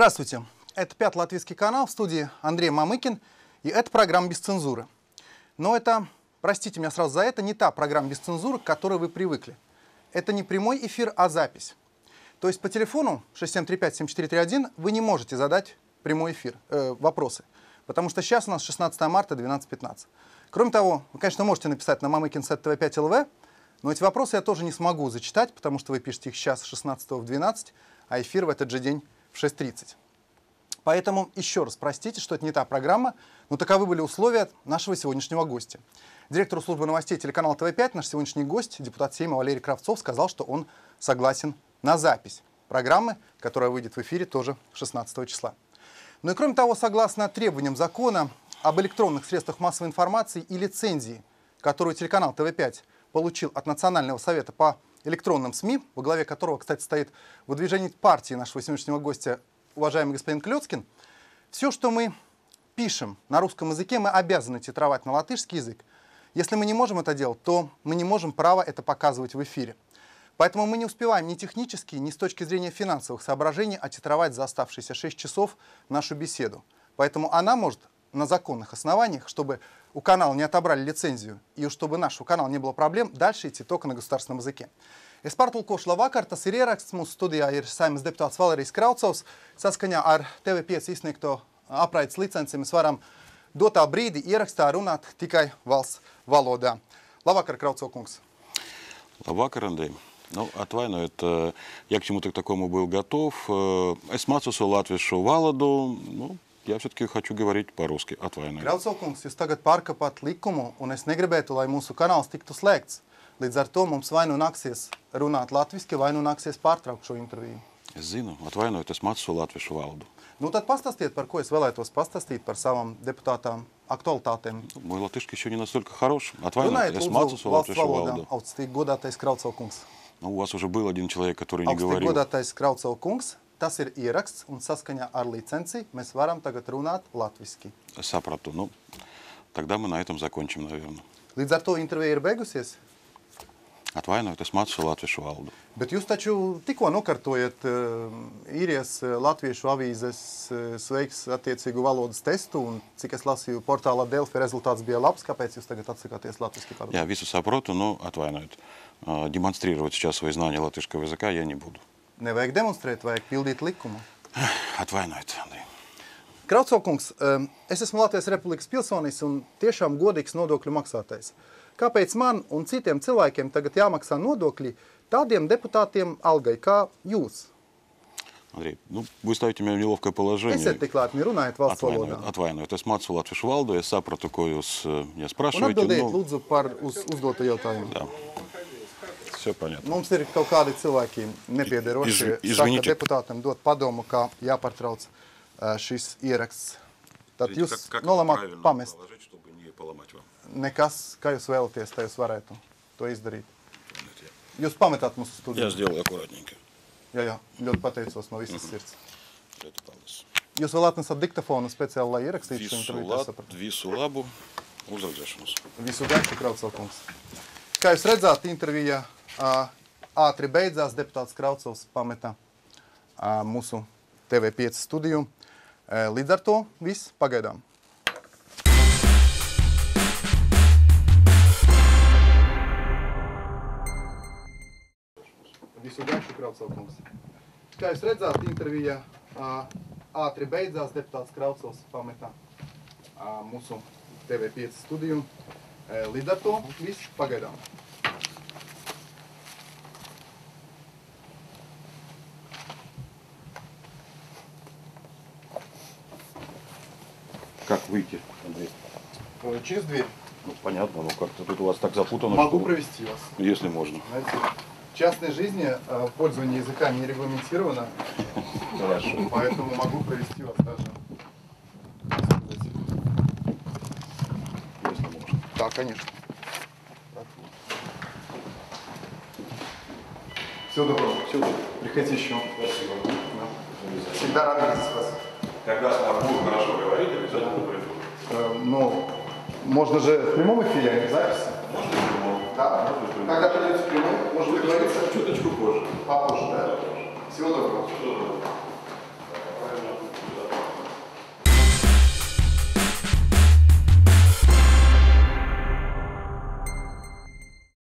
Здравствуйте, это «Пятый латвийский канал», в студии Андрей Мамыкин, и это программа «Без цензуры». Но это, простите меня сразу за это, не та программа «Без цензуры», к которой вы привыкли. Это не прямой эфир, а запись. То есть по телефону 6735-7431 вы не можете задать прямой эфир, вопросы, потому что сейчас у нас 16 марта, 12:15. Кроме того, вы, конечно, можете написать на mamykin@tv5.lv, но эти вопросы я тоже не смогу зачитать, потому что вы пишете их сейчас с 16 в 12, а эфир в этот же день в 6:30. Поэтому еще раз простите, что это не та программа, но таковы были условия нашего сегодняшнего гостя. Директор службы новостей телеканала ТВ5, наш сегодняшний гость, депутат Сейма Валерий Кравцов, сказал, что он согласен на запись программы, которая выйдет в эфире тоже 16 числа. Ну и кроме того, согласно требованиям закона об электронных средствах массовой информации и лицензии, которую телеканал ТВ5 получил от Национального совета по электронным СМИ, во главе которого, кстати, стоит выдвижение партии нашего сегодняшнего гостя, уважаемый господин Клёцкин, все, что мы пишем на русском языке, мы обязаны титровать на латышский язык. Если мы не можем это делать, то мы не можем права это показывать в эфире. Поэтому мы не успеваем ни технически, ни с точки зрения финансовых соображений оттитровать за оставшиеся 6 часов нашу беседу. Поэтому она может на законных основаниях, чтобы у канала не отобрали лицензию и чтобы нашему каналу не было проблем, дальше идти только на gustarственном языке. Es pārtulkošu labvakar, tas ir ieraksts. Mūsu studijā ir Saeimas deputāts Valērijas Kraucovs. Saskaņā ar TV5 izsniegto apraides licenci mēs varam dotā brīdī ierakstā runāt tikai valsts valodā. Labvakar, Kraucov kungs. Labvakar, Андрей. Ну, atvainojiet, я к чему-то такому был готов. Es mācos latviešu valodu, ну, я все-таки хочу говорить по-русски. Atvainojiet. Kraucov kungs, jūs tagad pārkāpāt likumu, un es negribētu, lai mūsu kanāls tiktu slēgts. Līdz ar to mums vai nu nāksies runāt latviski, vai nu nāksies pārtraukt šo interviju. Es zinu, atvainojiet, es mācos latviešu valodu. Nu tad pastāstiet, par ko es vēlētos pastāstīt par savām deputātām aktualitātēm. Мой латышский еще не настолько хорош. Atvainojiet, es mācos latviešu valodu. Augstīgi godātais Kraucov kungs. Ну, у вас уже был один человек, который не Augstīgi говорил. godātais Kraucov kungs, tas ir ieraksts, un saskaņā ar licenci mēs varam tagad runāt latviski. Sapratu. Ну, тогда мы на этом закончим, наверное. Līdz ar to intervija ir beigusies. Atvainojiet, es mācos latviešu valodu. Bet jūs taču tikko nokartojat īrijas latviešu avīzes sveiks attiecīgu valodas testu, un cik es lasīju portālā Delfi, rezultāts bija labs. Kāpēc jūs tagad atsakāties latviski parunāt? Я visu saprotu, но atvainojiet. Демонстрировать сейчас свои знания латышского языка я не буду. Nevajag demonstrēt, vajag pildīt likumu. Atvainojiet, Андрей. Kraucov kungs, es esmu Latvijas Republikas pilsonis un tiešām godīgs nodokļu maksātājs. Kāpēc man un citiem cilvēkiem tagad jāmaksā nodokļi tādiem deputātiem algai kā jūs? Андрей, ну, вы ставите меня в неловкое положение. Esiet tik laipni runājat valsts valodā. Atvainojiet, es mācos latviešu valodu, es sapratu, ko jūs Un spрашиваете. atbildiet lūdzu par uzdoto jautājumu. Да. Все понятно. Mums ir kaut kādi cilvēki nepiederošie, saka deputātam dot padomu, kā jāpārtrauc šis ieraksts. Tad jūs nolemāt pamest. Nekas, kā jūs vēlaties, tā jūs varētu to izdarīt. Jūs pametāt mūsu studiju. Я сделаю аккуратненько. Jā, ļoti pateicos no visas sirds. Это paldies. Jūs vēl atnesat diktafonu speciāli, lai ierakstītu šo interviju, tā sapratu. Visu labu, uzredzēšanos. Visu gaišu, Kraucov kungs. Kā jūs redzāt, intervija ātri beidzās, deputāts Kraucovs pameta mūsu TV5 studiju. Līdz ar to viss pagaidām. Visu gaišu, Kraucov kungs. Kā jūs redzāt, intervija ātri beidzās, deputāts Kraucovs pameta mūsu TV5 studiju. Līdz ar to viss pagaidām. Как выйти, Андрей? Через дверь. Ну, понятно, но как-то тут у вас так запутано. Могу что... провести вас. Если можно. Знаете, в частной жизни пользование языка не регламентировано, Хорошо. поэтому могу провести вас даже. Если можно. Да, конечно. Всего доброго. Все. Приходите еще. Спасибо. Да. Всегда рад видеть вас. Когда смогу хорошо говорить, обязательно приду. Ну, можно же в прямом эфире, а не в записи. Можно в прямом. Да. Когда придете в прямой, может договориться чуточку позже. попозже, да? Всего доброго. Всего доброго.